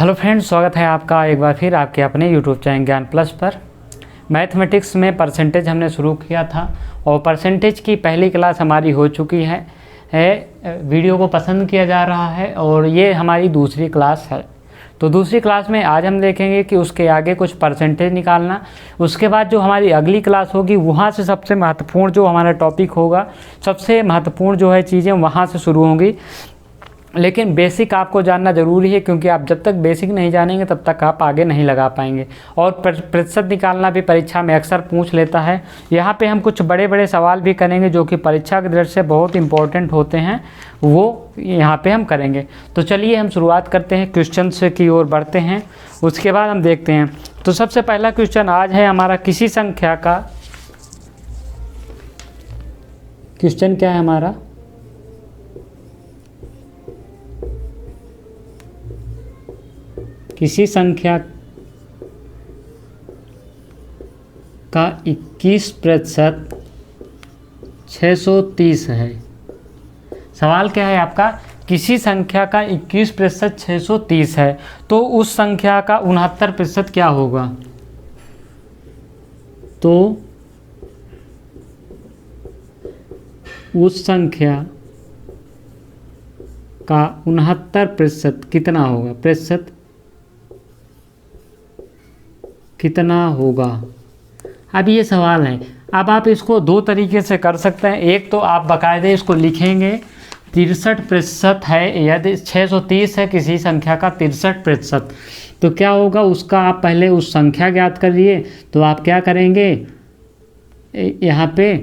Hello friends, स्वागत है आपका एक बार फिर आपके अपने यूट्यूब चैनल ज्ञान प्लस पर। मैथमेटिक्स में परसेंटेज हमने शुरू किया था और परसेंटेज की पहली क्लास हमारी हो चुकी है। वीडियो को पसंद किया जा रहा है और ये हमारी दूसरी क्लास है। तो दूसरी क्लास में आज हम देखेंगे कि उसके आगे कुछ परसेंटेज निकालना। उसके बाद जो हमारी अगली क्लास होगी वहाँ से सबसे महत्वपूर्ण जो हमारा टॉपिक होगा, सबसे महत्वपूर्ण जो है चीज़ें वहाँ से शुरू होंगी। लेकिन बेसिक आपको जानना ज़रूरी है, क्योंकि आप जब तक बेसिक नहीं जानेंगे तब तक आप आगे नहीं लगा पाएंगे। और प्रतिशत निकालना भी परीक्षा में अक्सर पूछ लेता है। यहाँ पे हम कुछ बड़े बड़े सवाल भी करेंगे जो कि परीक्षा की दृष्टि से बहुत इंपॉर्टेंट होते हैं, वो यहाँ पे हम करेंगे। तो चलिए हम शुरुआत करते हैं, क्वेश्चन से की ओर बढ़ते हैं, उसके बाद हम देखते हैं। तो सबसे पहला क्वेश्चन आज है हमारा, किसी संख्या का क्वेश्चन क्या है हमारा, किसी संख्या का 21% 630 है। सवाल क्या है आपका, किसी संख्या का 21% 630 है, तो उस संख्या का 69% क्या होगा। तो उस संख्या का 69% कितना होगा, प्रतिशत कितना होगा। अब ये सवाल है। अब आप इसको दो तरीके से कर सकते हैं। एक तो आप बाकायदे इसको लिखेंगे, 63% है, यदि 630 है किसी संख्या का 63%, तो क्या होगा उसका आप पहले उस संख्या ज्ञात करिए। तो आप क्या करेंगे, यहाँ पे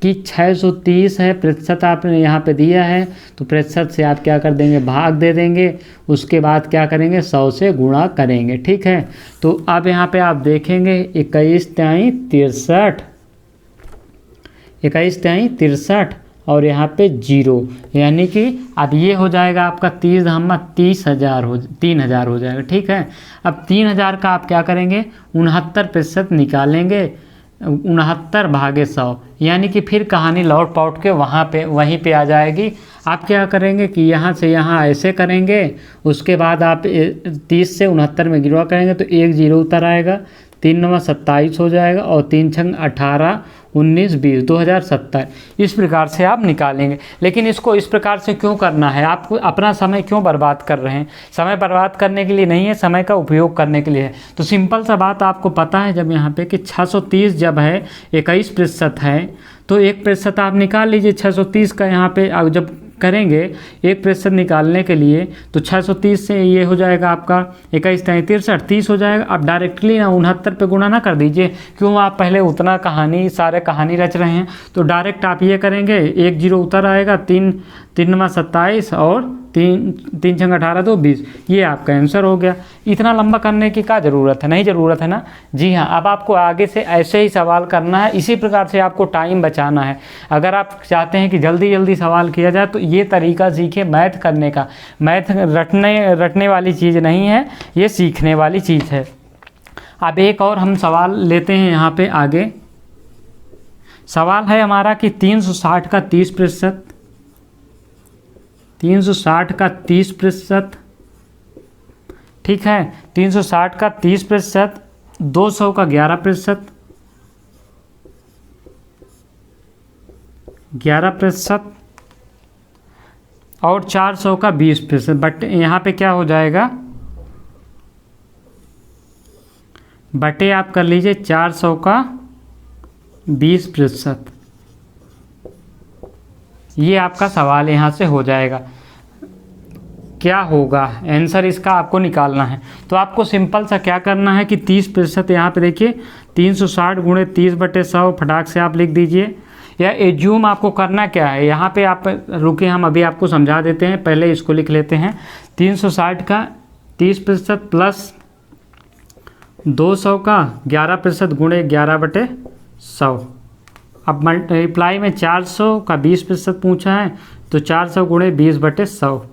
कि 630 है, प्रतिशत आपने यहाँ पे दिया है, तो प्रतिशत से आप क्या कर देंगे, भाग दे देंगे। उसके बाद क्या करेंगे, 100 से गुणा करेंगे। ठीक है, तो अब यहाँ पे आप देखेंगे 21 तिहाई 63, 21 तिहाई 63 और यहाँ पे 0, यानी कि अब ये हो जाएगा आपका 30,000 3000 हो जाएगा। ठीक है, अब 3000 का आप क्या करेंगे, 69% निकालेंगे, 69 भागे 100, यानी कि फिर कहानी लौट पाउट के वहीं पे आ जाएगी। आप क्या करेंगे कि यहाँ से यहाँ ऐसे करेंगे, उसके बाद आप 30 से 69 में गिरवा करेंगे तो 1 0 उतर आएगा, 3 9 27 हो जाएगा और 3 6 18 19 20 2070। इस प्रकार से आप निकालेंगे। लेकिन इसको इस प्रकार से क्यों करना है, आप अपना समय क्यों बर्बाद कर रहे हैं। समय बर्बाद करने के लिए नहीं है, समय का उपयोग करने के लिए है। तो सिंपल सा बात आपको पता है, जब यहाँ पे कि 630 जब है 21% है, तो 1% आप निकाल लीजिए 630 का। यहाँ पे जब करेंगे 1% निकालने के लिए, तो 630 से ये हो जाएगा आपका 21 तिहाई 63, 30 हो जाएगा। आप डायरेक्टली ना 69 पे गुणा ना कर दीजिए, क्यों आप पहले उतना सारे कहानी रच रहे हैं। तो डायरेक्ट आप ये करेंगे, 1 0 उतर आएगा, 3 3 27 और 3 6 18 2 20, ये आपका आंसर हो गया। इतना लंबा करने की क्या ज़रूरत है, नहीं ज़रूरत है ना। जी हाँ, अब आपको आगे से ऐसे ही सवाल करना है, इसी प्रकार से आपको टाइम बचाना है। अगर आप चाहते हैं कि जल्दी जल्दी सवाल किया जाए तो ये तरीका सीखिए मैथ करने का। मैथ रटने वाली चीज़ नहीं है, ये सीखने वाली चीज़ है। अब एक और हम सवाल लेते हैं यहाँ पे आगे। सवाल है हमारा कि 360 का 30%, 360 का 30%, ठीक है, 360 का 30%, 200 का 11%, 11% और 400 का 20%। बट यहाँ पे क्या हो जाएगा, बटे आप कर लीजिए 400 का 20%। ये आपका सवाल यहाँ से हो जाएगा। क्या होगा आंसर इसका आपको निकालना है। तो आपको सिंपल सा क्या करना है कि 30% यहाँ पे देखिए 360 गुणे 30/100 फटाक से आप लिख दीजिए। या एज्यूम आपको करना क्या है, यहाँ पे आप रुके, हम अभी आपको समझा देते हैं, पहले इसको लिख लेते हैं। 360 का 30% प्लस 200 का 11% गुणे 11/100। अब मल्टीप्लाई में 400 का 20% पूछा है, तो 400 गुणे 20/100।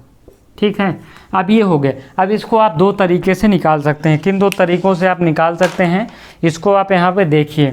ठीक है, अब ये हो गए। अब इसको आप दो तरीके से निकाल सकते हैं। किन दो तरीक़ों से आप निकाल सकते हैं, इसको आप यहाँ पे देखिए।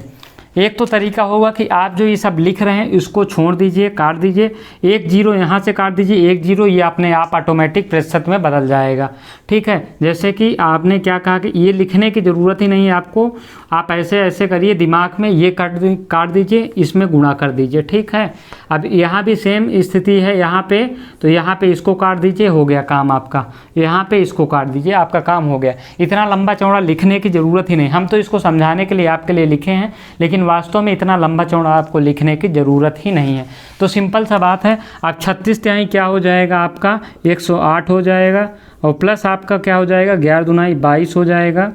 एक तो तरीका होगा कि आप जो ये सब लिख रहे हैं इसको छोड़ दीजिए, काट दीजिए, 1 0 यहाँ से काट दीजिए, 1 0 ये अपने आप ऑटोमेटिक प्रतिशत में बदल जाएगा। ठीक है, जैसे कि आपने क्या कहा कि ये लिखने की ज़रूरत ही नहीं है आपको, आप ऐसे ऐसे करिए दिमाग में, ये काट दीजिए, इसमें गुणा कर दीजिए। ठीक है, अब यहाँ भी सेम स्थिति है यहाँ पे, तो यहाँ पे इसको काट दीजिए, हो गया काम आपका, यहाँ पे इसको काट दीजिए, आपका काम हो गया। इतना लंबा चौड़ा लिखने की ज़रूरत ही नहीं, हम तो इसको समझाने के लिए आपके लिए लिखे हैं, लेकिन वास्तव में इतना लंबा चौड़ा आपको लिखने की ज़रूरत ही नहीं है। तो सिंपल सा बात है, अब 36 तिहाई क्या हो जाएगा आपका 108 हो जाएगा, और प्लस आपका क्या हो जाएगा 11 दूनी 22 हो जाएगा,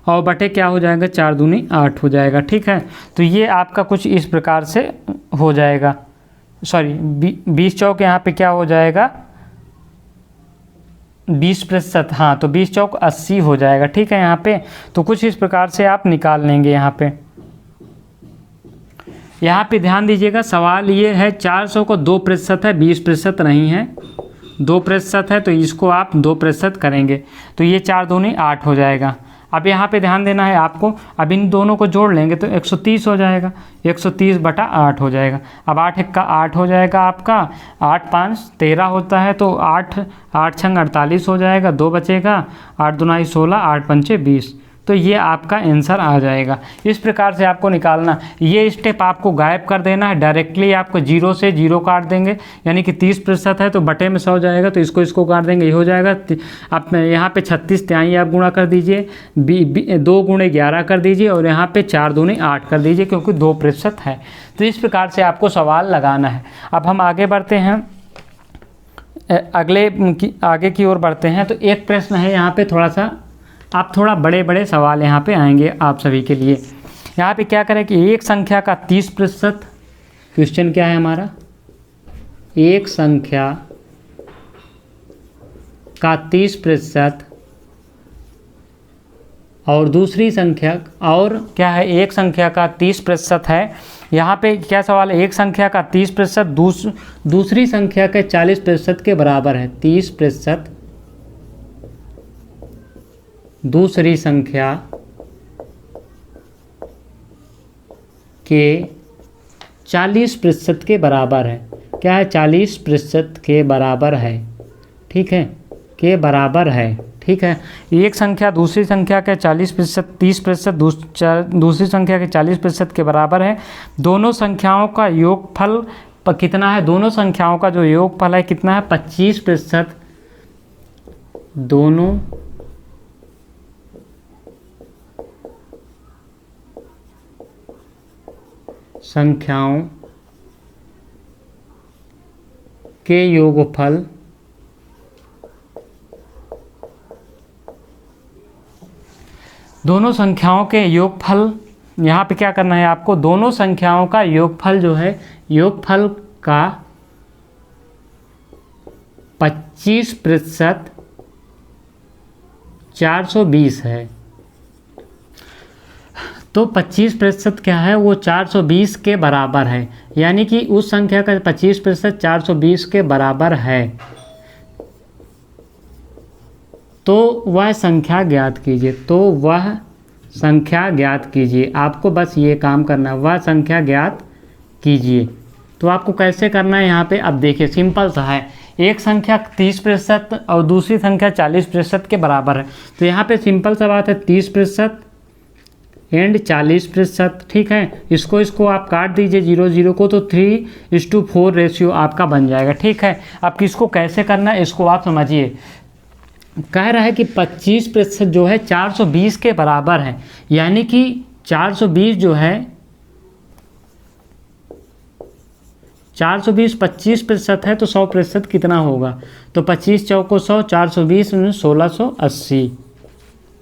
और बटे क्या हो जाएगा 4 दूनी 8 हो जाएगा। ठीक है, तो ये आपका कुछ इस प्रकार से हो जाएगा, सॉरी 20 चौक यहाँ पे क्या हो जाएगा 20%, हाँ तो 20 चौक 80 हो जाएगा। ठीक है, यहाँ पे तो कुछ इस प्रकार से आप निकाल लेंगे। यहाँ पे ध्यान दीजिएगा, सवाल ये है 400 को 2% है, 20% नहीं है, 2% है, तो इसको आप 2% करेंगे तो ये 4 दूनी 8 हो जाएगा। अब यहाँ पे ध्यान देना है आपको, अब इन दोनों को जोड़ लेंगे तो 130 हो जाएगा, 130/8 हो जाएगा। अब 8 1 का 8 हो जाएगा आपका, 8 5 13 होता है, तो 8 8 6 48 हो जाएगा, 2 बचेगा, 8 दूनी 16, 8 पंचे 20, तो ये आपका आंसर आ जाएगा। इस प्रकार से आपको निकालना, ये स्टेप आपको गायब कर देना है, डायरेक्टली आपको 0 से 0 काट देंगे, यानी कि 30% है तो बटे में 100 जाएगा, तो इसको काट देंगे, ये हो जाएगा। आप यहाँ पे 36 तिहाई आप गुणा कर दीजिए, 2 गुणे 11 कर दीजिए, और यहाँ पे 4 दूनी 8 कर दीजिए, क्योंकि 2% है। तो इस प्रकार से आपको सवाल लगाना है। अब हम आगे बढ़ते हैं, आगे की ओर बढ़ते हैं। तो एक प्रश्न है यहाँ पे, थोड़ा सा आप थोड़ा बड़े सवाल यहाँ पे आएंगे आप सभी के लिए। यहाँ पे क्या करें कि एक संख्या का 30%, क्वेश्चन क्या है हमारा, एक संख्या का 30% और दूसरी संख्या, और क्या है एक संख्या का 30% है। यहाँ पे क्या सवाल है, एक संख्या का 30% दूसरी संख्या के 40% के बराबर है। 30% दूसरी संख्या के 40% के बराबर है। क्या है 40% के बराबर है। ठीक है, के बराबर है। ठीक है, एक संख्या दूसरी संख्या के 40%, 30% दूसरी संख्या के 40% के बराबर है। दोनों संख्याओं का योगफल कितना है, दोनों संख्याओं का जो योगफल है कितना है 25%। दोनों संख्याओं के योगफल दोनों संख्याओं के योगफल, यहाँ पे क्या करना है आपको, दोनों संख्याओं का योगफल जो है, योगफल का 25% 420 है। तो 25% क्या है, वो 420 के बराबर है, यानी कि उस संख्या का 25% 420 के बराबर है। तो वह संख्या ज्ञात कीजिए। तो वह संख्या ज्ञात कीजिए, आपको बस ये काम करना है, वह संख्या ज्ञात कीजिए। तो आपको कैसे करना है यहाँ पे, अब देखिए सिंपल सा है, एक संख्या 30% और दूसरी संख्या 40% के बराबर है। तो यहाँ पे सिंपल सा बात है, 30% एंड 40%। ठीक है, इसको आप काट दीजिए 0 0 को, तो 3:4 रेशियो आपका बन जाएगा। ठीक है, अब किसको कैसे करना है इसको आप समझिए। कह रहा है कि 25% जो है 420 के बराबर है, यानी कि 420 जो है 420 25% है, तो 100% कितना होगा, तो 25 चौको 100, 420 1680।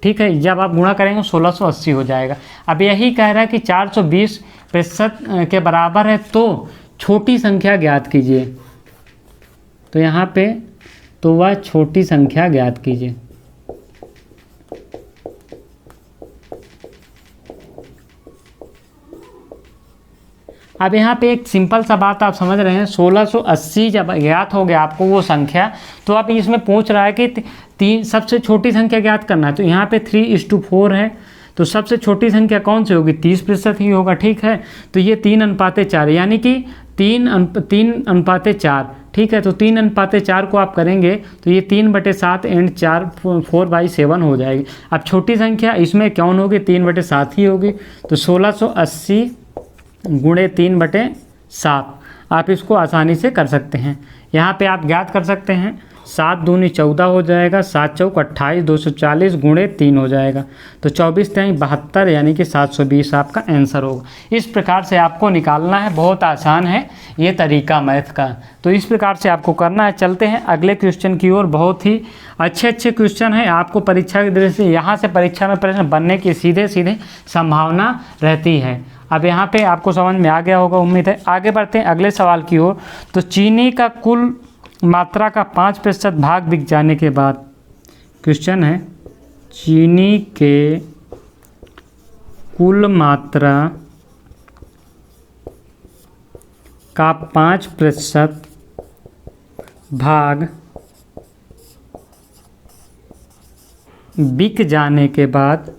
ठीक है, जब आप गुणा करेंगे 1680 हो जाएगा। अब यही कह रहा है कि 420% के बराबर है, तो छोटी संख्या ज्ञात कीजिए। तो यहाँ पे तो वह छोटी संख्या ज्ञात कीजिए। अब यहाँ पे एक सिंपल सा बात आप समझ रहे हैं, 1680 जब ज्ञात हो गया आपको वो संख्या, तो अब इसमें पूछ रहा है कि सबसे छोटी संख्या ज्ञात करना है। तो यहाँ पे 3:4 है, तो सबसे छोटी संख्या कौन सी होगी, 30% ही होगा, ठीक है। तो ये 3:4 यानी कि 3:4, ठीक है। तो 3:4 को आप करेंगे तो ये 3/7 एंड 4 4/7 हो जाएगी। अब छोटी संख्या इसमें कौन होगी, 3/7 ही होगी। तो 1680 × 3/7 आप इसको आसानी से कर सकते हैं। यहाँ पे आप ज्ञात कर सकते हैं, 7 दूनी 14 हो जाएगा, 7 चौक 28, 240 × 3 हो जाएगा। तो 24 3 72 यानी कि 720 आपका आंसर होगा। इस प्रकार से आपको निकालना है, बहुत आसान है ये तरीका मैथ का। तो इस प्रकार से आपको करना है। चलते हैं अगले क्वेश्चन की ओर। बहुत ही अच्छे क्वेश्चन हैं, आपको परीक्षा की दृष्टि से यहाँ से परीक्षा में प्रश्न बनने की सीधे संभावना रहती है। अब यहाँ पे आपको समझ में आ गया होगा, उम्मीद है। आगे बढ़ते हैं अगले सवाल की ओर। तो चीनी का कुल मात्रा का 5% भाग बिक जाने के बाद, क्वेश्चन है चीनी के कुल मात्रा का 5% भाग बिक जाने के बाद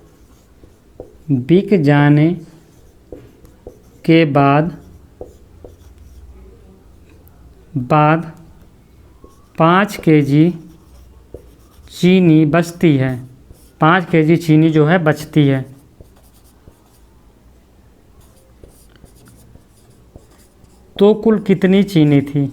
5 kg चीनी बचती है, 5 kg चीनी जो है बचती है। तो कुल कितनी चीनी थी?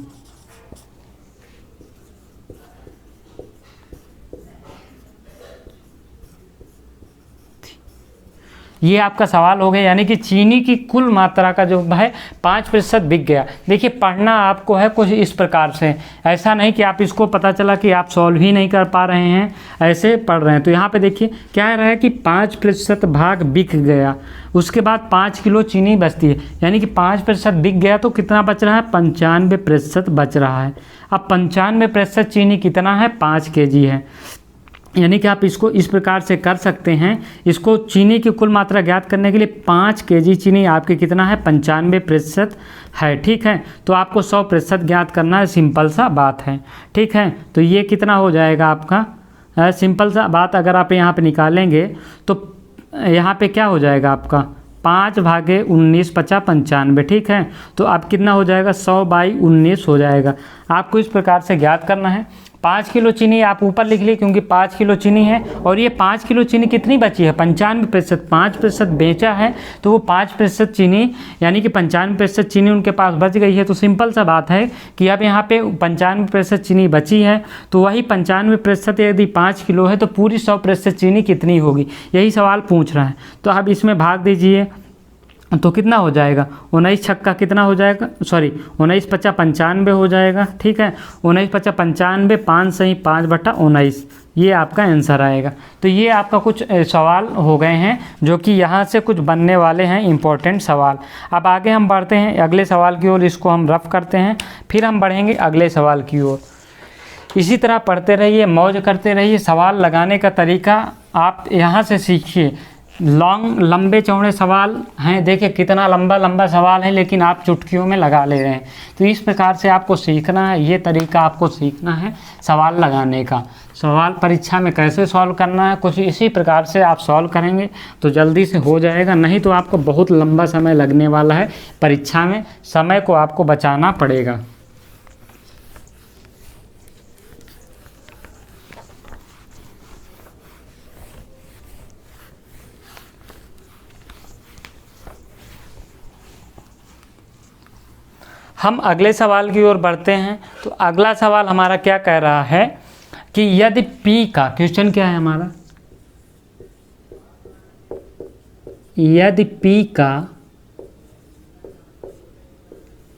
ये आपका सवाल हो गया, यानी कि चीनी की कुल मात्रा का जो है 5% बिक गया। देखिए पढ़ना आपको है कुछ इस प्रकार से, ऐसा नहीं कि आप इसको पता चला कि आप सॉल्व ही नहीं कर पा रहे हैं, ऐसे पढ़ रहे हैं। तो यहाँ पे देखिए क्या रहा है कि 5% भाग बिक गया, उसके बाद 5 किलो चीनी बचती है, यानी कि 5% बिक गया तो कितना बच रहा है, 95% बच रहा है। अब 95% चीनी कितना है, 5 kg है। यानी कि आप इसको इस प्रकार से कर सकते हैं, इसको चीनी की कुल मात्रा ज्ञात करने के लिए 5 kg चीनी आपके कितना है, 95% है, ठीक है। तो आपको 100% ज्ञात करना है, सिंपल सा बात है, ठीक है। तो ये कितना हो जाएगा आपका, सिंपल सा बात अगर आप यहाँ पे निकालेंगे तो यहाँ पे क्या हो जाएगा आपका 5/19 50 95, ठीक है। तो अब कितना हो जाएगा, 100/19 हो जाएगा। आपको इस प्रकार से ज्ञात करना है। 5 किलो चीनी आप ऊपर लिख लिए क्योंकि 5 किलो चीनी है, और ये 5 किलो चीनी कितनी बची है, 95%। 5% बेचा है तो वो 5% चीनी यानी कि 95% चीनी उनके पास बच गई है। तो सिंपल सा बात है कि अब यहाँ पे 95% चीनी बची है, तो वही 95% यदि 5 किलो है तो पूरी 100% चीनी कितनी होगी, यही सवाल पूछ रहा है। तो अब इसमें भाग दीजिए तो कितना हो जाएगा, 19 छक्का कितना हो जाएगा, सॉरी 19 पचा 95 हो जाएगा, ठीक है। 19 पचा 95, 5 सही 5/19, ये आपका आंसर आएगा। तो ये आपका कुछ सवाल हो गए हैं जो कि यहाँ से कुछ बनने वाले हैं इम्पोर्टेंट सवाल। अब आगे हम बढ़ते हैं अगले सवाल की ओर, इसको हम रफ करते हैं, फिर हम बढ़ेंगे अगले सवाल की ओर। इसी तरह पढ़ते रहिए, मौज करते रहिए। सवाल लगाने का तरीका आप यहाँ से सीखिए। लंबे चौड़े सवाल हैं, देखिए कितना लंबा सवाल है, लेकिन आप चुटकियों में लगा ले रहे हैं। तो इस प्रकार से आपको सीखना है, ये तरीका आपको सीखना है सवाल लगाने का। सवाल परीक्षा में कैसे सॉल्व करना है, कुछ इसी प्रकार से आप सॉल्व करेंगे तो जल्दी से हो जाएगा, नहीं तो आपको बहुत लंबा समय लगने वाला है। परीक्षा में समय को आपको बचाना पड़ेगा। हम अगले सवाल की ओर बढ़ते हैं। तो अगला सवाल हमारा क्या कह रहा है कि यदि P का, क्वेश्चन क्या है हमारा, यदि P का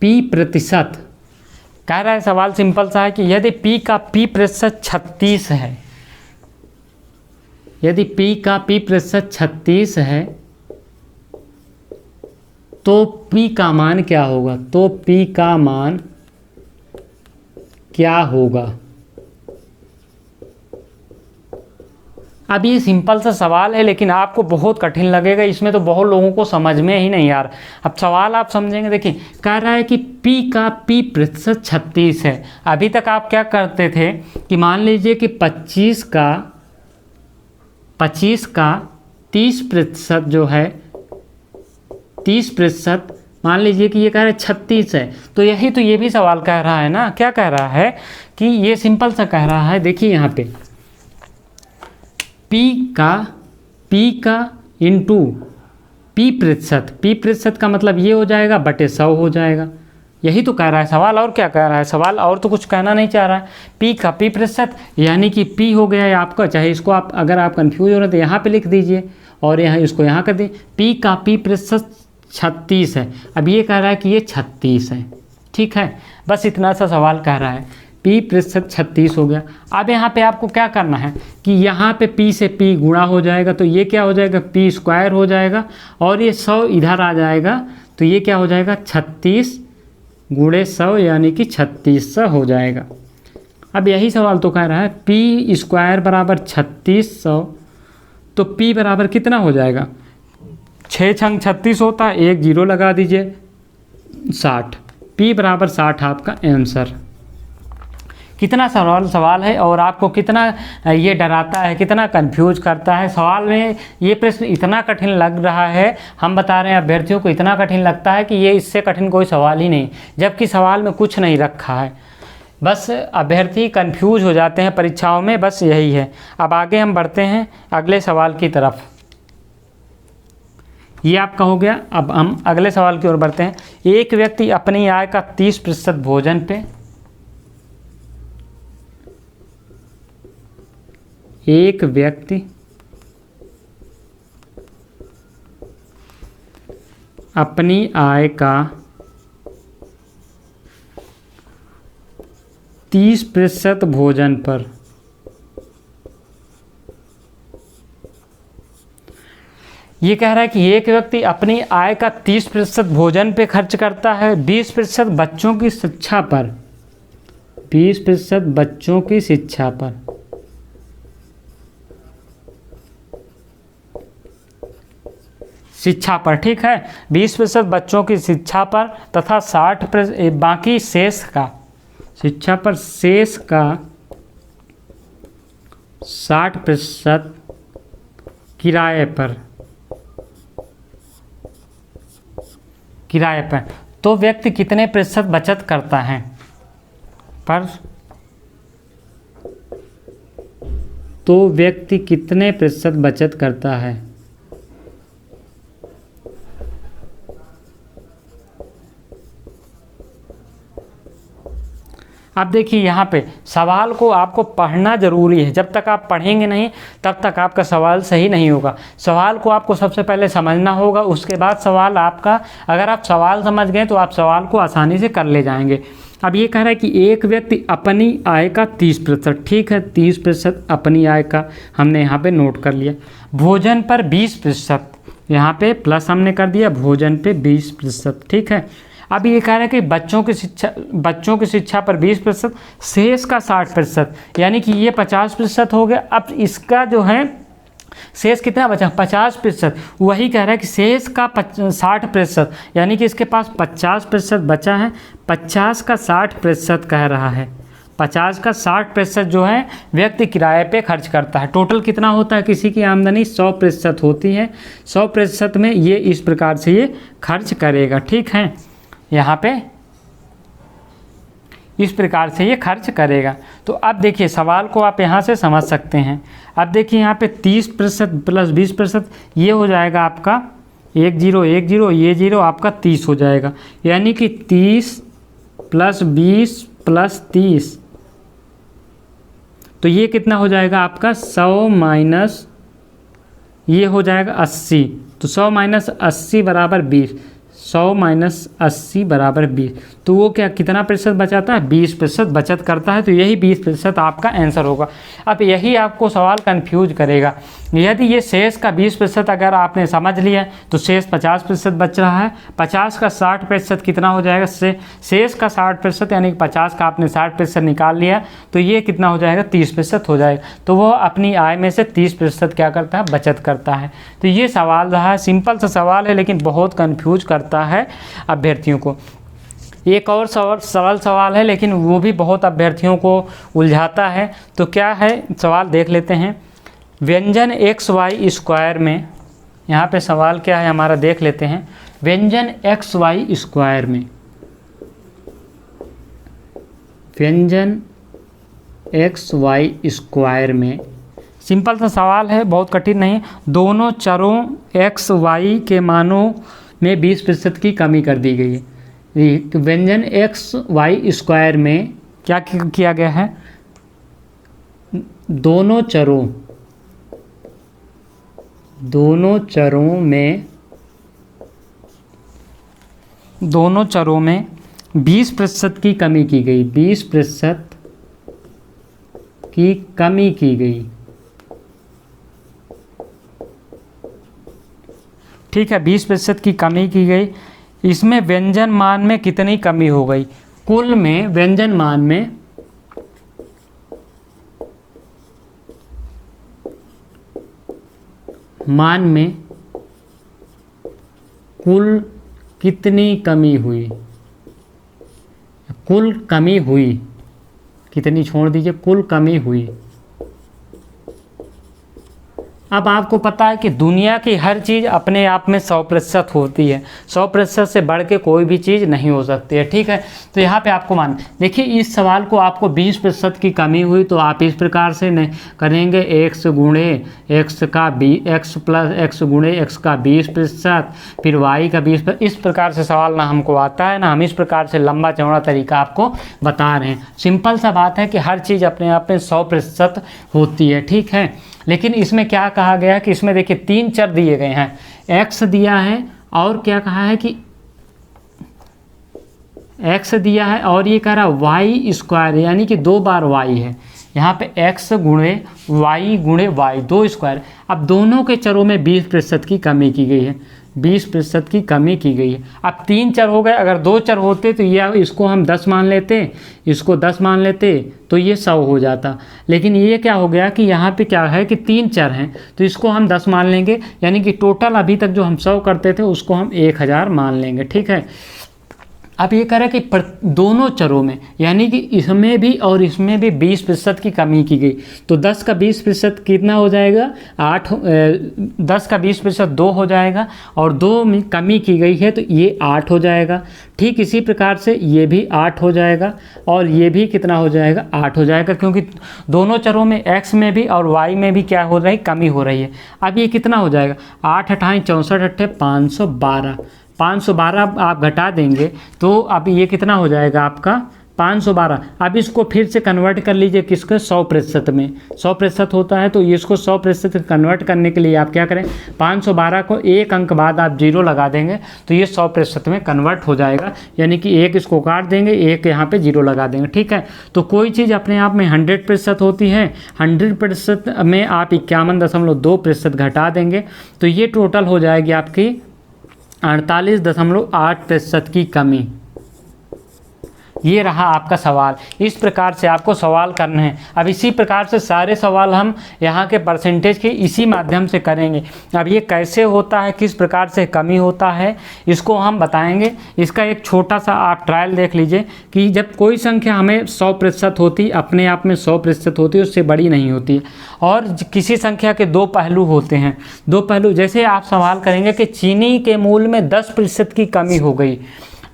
P% कह रहा है, सवाल सिंपल सा है कि यदि P का P% 36 है, यदि P का P% 36 है तो P का मान क्या होगा, तो P का मान क्या होगा। अब ये सिंपल सा सवाल है लेकिन आपको बहुत कठिन लगेगा, इसमें तो बहुत लोगों को समझ में ही नहीं आ रहा। अब सवाल आप समझेंगे। देखिए कह रहा है कि P का P% 36 है। अभी तक आप क्या करते थे कि मान लीजिए कि 25 का 30% जो है 30%, मान लीजिए कि ये कह रहा है 36 है, तो यही तो ये भी सवाल कह रहा है ना। क्या कह रहा है कि ये सिंपल सा कह रहा है, देखिए यहाँ पे P का इंटू P प्रतिशत का मतलब ये हो जाएगा बटे 100 हो जाएगा। यही तो कह रहा है सवाल, और क्या कह रहा है सवाल, और तो कुछ कहना नहीं चाह रहा है। P का P प्रतिशत यानी कि P हो गया है आपका, चाहे इसको आप अगर आप कंफ्यूज हो रहे तो यहाँ पे लिख दीजिए और यहाँ इसको यहाँ कर दीजिए। P का P प्रतिशत 36 है, अब ये कह रहा है कि ये 36 है, ठीक है। बस इतना सा सवाल कह रहा है, P प्रतिशत 36 हो गया। अब यहाँ पे आपको क्या करना है कि यहाँ पे P से P गुणा हो जाएगा, तो ये क्या हो जाएगा P स्क्वायर हो जाएगा, और ये 100 इधर आ जाएगा, तो ये क्या हो जाएगा 36 गुणे 100 यानी कि 3600 हो जाएगा। अब यही सवाल तो कह रहा है P स्क्वायर बराबर 3600, तो P बराबर कितना हो जाएगा, 6 छंग 36 होता है, 1 0 लगा दीजिए, 60। P बराबर 60 आपका आंसर। कितना सवाल है और आपको कितना ये डराता है, कितना कंफ्यूज करता है। सवाल में ये प्रश्न इतना कठिन लग रहा है, हम बता रहे हैं अभ्यर्थियों को इतना कठिन लगता है कि ये इससे कठिन कोई सवाल ही नहीं, जबकि सवाल में कुछ नहीं रखा है। बस अभ्यर्थी कंफ्यूज हो जाते हैं परीक्षाओं में, बस यही है। अब आगे हम बढ़ते हैं अगले सवाल की तरफ। ये आपका हो गया। अब हम अगले सवाल की ओर बढ़ते हैं। एक व्यक्ति अपनी आय का 30% भोजन पे, एक व्यक्ति अपनी आय का 30% भोजन पर ये कह रहा है कि एक व्यक्ति अपनी आय का 30% भोजन पे खर्च करता है, 20% बच्चों की शिक्षा पर, 20% बच्चों की शिक्षा पर, ठीक है, 20% बच्चों की शिक्षा पर तथा 60% बाकी शेष का, शिक्षा पर शेष का 60% किराए पर, तो व्यक्ति कितने प्रतिशत बचत करता है तो व्यक्ति कितने प्रतिशत बचत करता है। अब देखिए यहाँ पे सवाल को आपको पढ़ना ज़रूरी है, जब तक आप पढ़ेंगे नहीं तब तक आपका सवाल सही नहीं होगा। सवाल को आपको सबसे पहले समझना होगा, उसके बाद सवाल आपका, अगर आप सवाल समझ गए तो आप सवाल को आसानी से कर ले जाएंगे। अब ये कह रहा है कि एक व्यक्ति अपनी आय का 30%, ठीक है, 30% अपनी आय का हमने यहाँ पे नोट कर लिया, भोजन पर 20%, यहाँ पे प्लस हमने कर दिया, भोजन पे 20%, ठीक है। अब ये कह रहा है कि बच्चों की शिक्षा पर 20%, शेष का 60%, यानी कि ये 50% हो गया। अब इसका जो है शेष कितना बचा, 50%, वही कह रहा है कि शेष का 60%, यानी कि इसके पास 50% बचा है, 50 का 60% कह रहा है, 50 का 60% जो है व्यक्ति किराए पे खर्च करता है। टोटल कितना होता है, किसी की आमदनी 100% होती है, 100% में ये इस प्रकार से ये खर्च करेगा, ठीक है, यहाँ पे इस प्रकार से ये खर्च करेगा। तो अब देखिए सवाल को आप यहाँ से समझ सकते हैं। अब देखिए यहाँ पे 30% प्लस 20%, ये हो जाएगा आपका 1 0 1 0, ये 0 आपका 30 हो जाएगा, यानी कि 30 प्लस 20 प्लस 30, तो ये कितना हो जाएगा आपका 100 माइनस ये हो जाएगा 80, तो 100 माइनस 80 बराबर 20, 100 माइनस 80 बराबर 20, तो वो क्या कितना प्रतिशत बचाता है, 20% बचत करता है, तो यही 20% आपका आंसर होगा। अब यही आपको सवाल कंफ्यूज करेगा। यदि ये शेष का 20% अगर आपने समझ लिया तो शेष 50% बच रहा है, 50 का 60% कितना हो जाएगा, शेष का 60% यानी कि 50 का आपने 60% निकाल लिया, तो ये कितना हो जाएगा, 30% हो जाएगा। तो वो अपनी आय में से 30% क्या करता है, बचत करता है। तो ये सवाल रहा है, सिंपल सा सवाल है लेकिन बहुत कन्फ्यूज करता है अभ्यर्थियों को। एक और सरल सवाल है लेकिन वो भी बहुत अभ्यर्थियों को उलझाता है। तो क्या है सवाल देख लेते हैं। व्यंजन XY स्क्वायर में यहाँ पे सवाल क्या है हमारा देख लेते हैं। व्यंजन एक्स वाई स्क्वायर में, व्यंजन एक्स वाई स्क्वायर में, सिंपल सा सवाल है, बहुत कठिन नहीं। दोनों चरों एक्स वाई के मानों में 20% की कमी कर दी गई है। तो व्यंजन एक्स वाई स्क्वायर में क्या किया गया है, दोनों चरों में 20% की कमी की गई, 20% की कमी की गई। ठीक है, 20% की कमी की गई। इसमें व्यंजन मान में कितनी कमी हो गई, कुल में व्यंजन मान में कुल कितनी कमी हुई, कुल कमी हुई, कितनी छोड़ दीजिए, कुल कमी हुई। अब आपको पता है कि दुनिया की हर चीज़ अपने आप में 100% होती है, 100% से बढ़ के कोई भी चीज़ नहीं हो सकती है। ठीक है, तो यहाँ पे आपको मान देखिए, इस सवाल को आपको 20% की कमी हुई तो आप इस प्रकार से नहीं करेंगे, x गुणे x का x प्लस x गुणे x का 20%, फिर y का 20%। इस प्रकार से सवाल ना हमको आता है, ना हम इस प्रकार से लंबा चौड़ा तरीका आपको बता रहे हैं। सिंपल सा बात है कि हर चीज़ अपने आप में 100% होती है। ठीक है, लेकिन इसमें क्या कहा गया कि इसमें देखिए 3 चर दिए गए हैं, x दिया है और क्या कहा है कि x दिया है और ये कह रहा है वाई स्क्वायर, यानी कि 2 बार y है। यहाँ पे x गुणे y 2 स्क्वायर। अब दोनों के चरों में 20% की कमी की गई है, 20% की कमी की गई है। अब 3 चर हो गए, अगर 2 चर होते तो ये इसको हम 10 मान लेते, इसको 10 मान लेते तो ये 100 हो जाता। लेकिन ये क्या हो गया कि यहाँ पे क्या है कि 3 चर हैं तो इसको हम 10 मान लेंगे, यानी कि टोटल अभी तक जो हम 100 करते थे उसको हम 1000 मान लेंगे। ठीक है, अब ये कह रहा है कि दोनों चरों में, यानी कि इसमें भी और इसमें भी 20% की कमी की गई। तो 10 का 20% कितना हो जाएगा, 8। 10 का 20% 2 हो जाएगा और 2 में कमी की गई है तो ये 8 हो जाएगा। ठीक इसी प्रकार से ये भी 8 हो जाएगा और ये भी कितना हो जाएगा, 8 हो जाएगा, क्योंकि दोनों चरों में x में भी और y में भी क्या हो रहा है, कमी हो रही है। अब ये कितना हो जाएगा, 8 अठाई 64 अट्ठे 512, 512 आप घटा देंगे तो अब ये कितना हो जाएगा आपका 512। अब इसको फिर से कन्वर्ट कर लीजिए किसके, 100% में। 100% होता है तो इसको 100% कन्वर्ट करने के लिए आप क्या करें, 512 को एक अंक बाद आप 0 लगा देंगे तो ये 100% में कन्वर्ट हो जाएगा, यानी कि एक इसको काट देंगे, एक यहाँ पे 0 लगा देंगे। ठीक है, तो कोई चीज़ अपने आप में 100% होती है, 100% में आप 51.2% घटा देंगे तो ये टोटल हो जाएगी आपकी 48.8% की कमी। ये रहा आपका सवाल। इस प्रकार से आपको सवाल करने हैं। अब इसी प्रकार से सारे सवाल हम यहाँ के परसेंटेज के इसी माध्यम से करेंगे। अब ये कैसे होता है, किस प्रकार से कमी होता है, इसको हम बताएंगे। इसका एक छोटा सा आप ट्रायल देख लीजिए कि जब कोई संख्या हमें 100% होती, अपने आप में 100% होती है, उससे बड़ी नहीं होती है, और किसी संख्या के 2 पहलू होते हैं। 2 पहलू, जैसे आप सवाल करेंगे कि चीनी के मूल्य में 10% की कमी हो गई।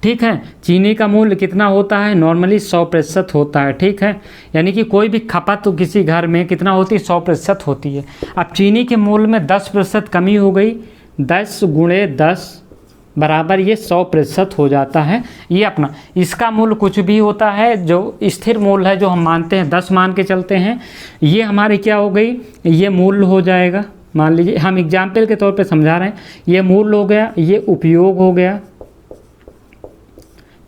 ठीक है, चीनी का मूल्य कितना होता है, नॉर्मली 100% होता है। ठीक है, यानी कि कोई भी खपत तो किसी घर में कितना होती है, 100% होती है। अब चीनी के मूल्य में 10% कमी हो गई, 10 गुणे 10 बराबर ये 100% हो जाता है। ये अपना इसका मूल्य कुछ भी होता है, जो स्थिर मूल्य है जो हम मानते हैं 10 मान के चलते हैं, ये हमारी क्या हो गई, ये मूल्य हो जाएगा। मान लीजिए हम एग्जाम्पल के तौर पे समझा रहे हैं, ये मूल्य हो गया, ये उपयोग हो गया।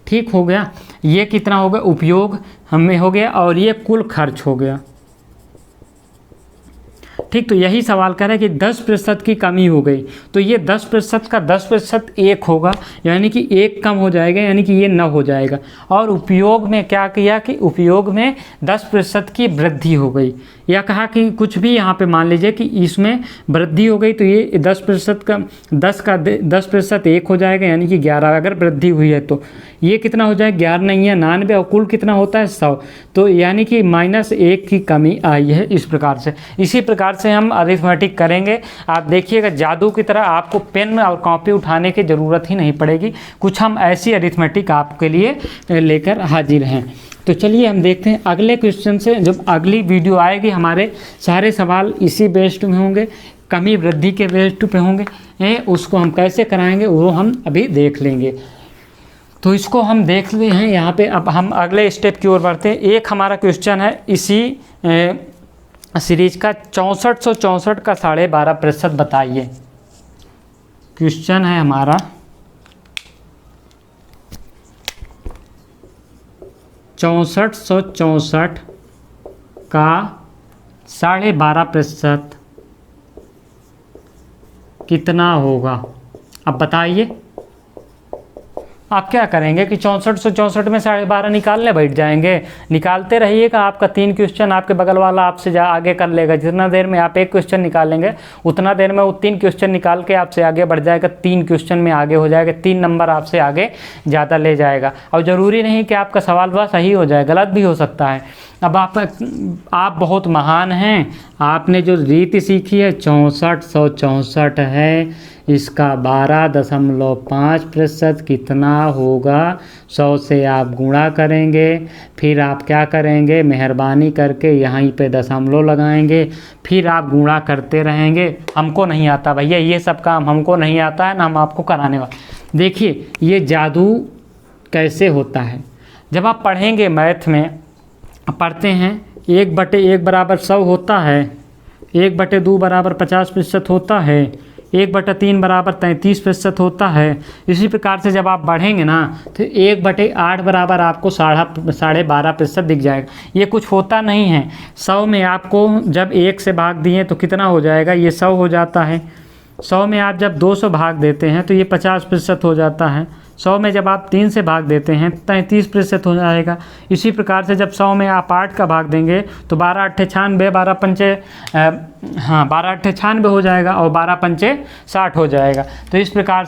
ठीक हो गया, ये कितना हो गया, उपयोग हमें हो गया, और ये कुल खर्च हो गया। ठीक, तो यही सवाल कर रहा है कि 10% की कमी हो गई तो ये 10% का 10% 1 होगा, यानी कि 1 कम हो जाएगा, यानी कि ये 9 हो जाएगा। और उपयोग में क्या किया कि उपयोग में 10% की वृद्धि हो गई, या कहा कि कुछ भी यहाँ पे मान लीजिए कि इसमें वृद्धि हो गई तो ये 10% का 10% 1 हो जाएगा, यानी कि 11। अगर वृद्धि हुई है तो ये कितना हो जाएगा, 11 नहीं है 99, और कुल कितना होता है 100, तो यानी कि -1 की कमी आई है। इस प्रकार से, इसी प्रकार से से हम अरिथमेटिक करेंगे। आप देखिएगा जादू की तरह आपको पेन और कॉपी उठाने की ज़रूरत ही नहीं पड़ेगी। कुछ हम ऐसी अरिथमेटिक आपके लिए लेकर हाजिर हैं। तो चलिए हम देखते हैं अगले क्वेश्चन से। जब अगली वीडियो आएगी हमारे सारे सवाल इसी बेस्ड में होंगे, कमी वृद्धि के बेस्ड पे होंगे। उसको हम कैसे कराएंगे वो हम अभी देख लेंगे। तो इसको हम देख लिए हैं यहाँ पे। अब हम अगले स्टेप की ओर बढ़ते हैं। एक हमारा क्वेश्चन है इसी सीरीज का 6464 का 12.5% बताइए। क्वेश्चन है हमारा 6464 का 12.5% कितना होगा। अब बताइए आप क्या करेंगे कि 6464 में 12.5 निकालने बैठ जाएंगे। निकालते रहिएगा, आपका 3 क्वेश्चन आपके बगल वाला आपसे आगे कर लेगा। जितना देर में आप 1 क्वेश्चन निकालेंगे उतना देर में वो 3 क्वेश्चन निकाल के आपसे आगे बढ़ जाएगा। 3 क्वेश्चन में आगे हो जाएगा, 3 नंबर आपसे आगे ज़्यादा ले जाएगा। और ज़रूरी नहीं कि आपका सवाल वह सही हो जाए, गलत भी हो सकता है। अब आप बहुत महान हैं, आपने जो रीति सीखी है 6464 है, इसका 12.5% कितना होगा। 100 से आप गुणा करेंगे, फिर आप क्या करेंगे, मेहरबानी करके यहीं पे दशमलव लगाएंगे, फिर आप गुणा करते रहेंगे। हमको नहीं आता भैया ये सब काम, हमको नहीं आता है ना हम आपको कराने वाले। देखिए ये जादू कैसे होता है। जब आप पढ़ेंगे मैथ में पढ़ते हैं 1/1 बराबर 100 होता है, 1/2 बराबर 50% होता है, 1/3 बराबर 33% होता है। इसी प्रकार से जब आप बढ़ेंगे ना तो 1/8 बराबर आपको 12.5% दिख जाएगा। ये कुछ होता नहीं है। 100 में आपको जब 1 से भाग दिए तो कितना हो जाएगा, ये 100 हो जाता है। 100 में आप जब 200 भाग देते हैं तो ये 50% हो जाता है। 100 में जब आप 3 से भाग देते हैं 33% हो जाएगा। इसी प्रकार से जब 100 में आप 8 का भाग देंगे तो 12 8 96, 12 पंचे 12 8 96 हो जाएगा और 12 पंचे 60 हो जाएगा। तो इस प्रकार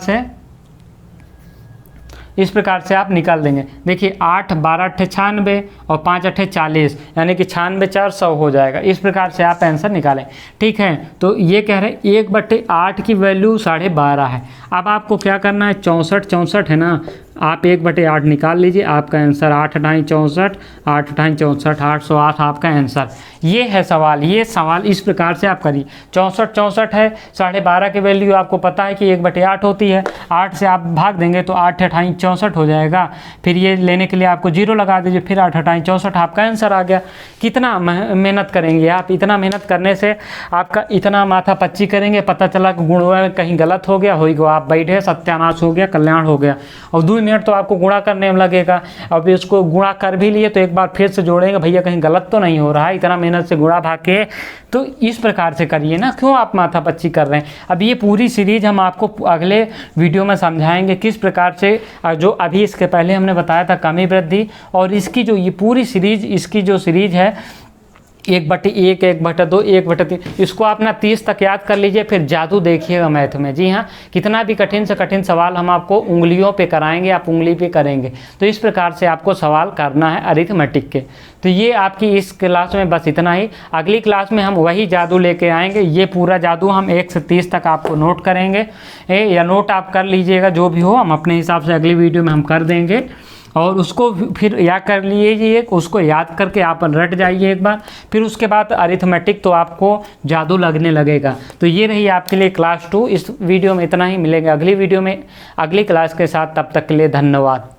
से आप निकाल देंगे। देखिए 8 12 8 96 और 5 8 40, यानी कि 96 4 100 हो जाएगा। इस प्रकार से आप आंसर निकालें। ठीक है, तो ये कह रहे हैं 1/8 की वैल्यू 12.5 है। अब आपको क्या करना है, 64 है ना, आप 1/8 निकाल लीजिए। आपका आंसर 8 × 64, 8 × 64, 808 आपका आंसर। ये है सवाल। ये सवाल इस प्रकार से आप करिए। 64 है, 12.5 की वैल्यू आपको पता है कि 1/8 होती है। 8 से आप भाग देंगे तो 8 × 64 हो जाएगा। फिर ये लेने के लिए आपको 0 लगा दीजिए, फिर 8 × 64 आपका आंसर आ गया। कितना मेहनत करेंगे आप। इतना मेहनत करने से आपका इतना माथा पच्ची करेंगे, पता चला कि गुणा कहीं गलत हो गया आप बैठे, सत्यानाश हो गया, कल्याण हो गया। और 2 मिनट तो आपको गुणा करने में लगेगा। अब इसको गुणा कर भी लिए तो एक बार फिर से जोड़ेंगे, भैया कहीं गलत तो नहीं हो रहा है, इतना मेहनत से गुणा भाग के। तो इस प्रकार से करिए ना, क्यों आप माथा पच्ची कर रहे हैं। अब ये पूरी सीरीज हम आपको अगले वीडियो में समझाएंगे किस प्रकार से, जो अभी इसके पहले हमने बताया था कमी वृद्धि, और इसकी जो ये पूरी सीरीज, इसकी जो सीरीज है 1/1, 1/2, 1/3, इसको आप ना 30 तक याद कर लीजिए। फिर जादू देखिएगा मैथ में। जी हाँ, कितना भी कठिन से कठिन सवाल हम आपको उंगलियों पे कराएंगे, आप उंगली पे करेंगे। तो इस प्रकार से आपको सवाल करना है अरिथमेटिक के। तो ये आपकी इस क्लास में बस इतना ही। अगली क्लास में हम वही जादू लेके आएंगे। ये पूरा जादू हम 1 से 30 तक आपको नोट करेंगे, या नोट आप कर लीजिएगा, जो भी हो हम अपने हिसाब से अगली वीडियो में हम कर देंगे। और उसको फिर याद कर लीजिए, उसको याद करके आप रट जाइए एक बार। फिर उसके बाद अरिथमेटिक तो आपको जादू लगने लगेगा। तो ये रही आपके लिए क्लास 2। इस वीडियो में इतना ही। मिलेंगे अगली वीडियो में अगली क्लास के साथ। तब तक के लिए धन्यवाद।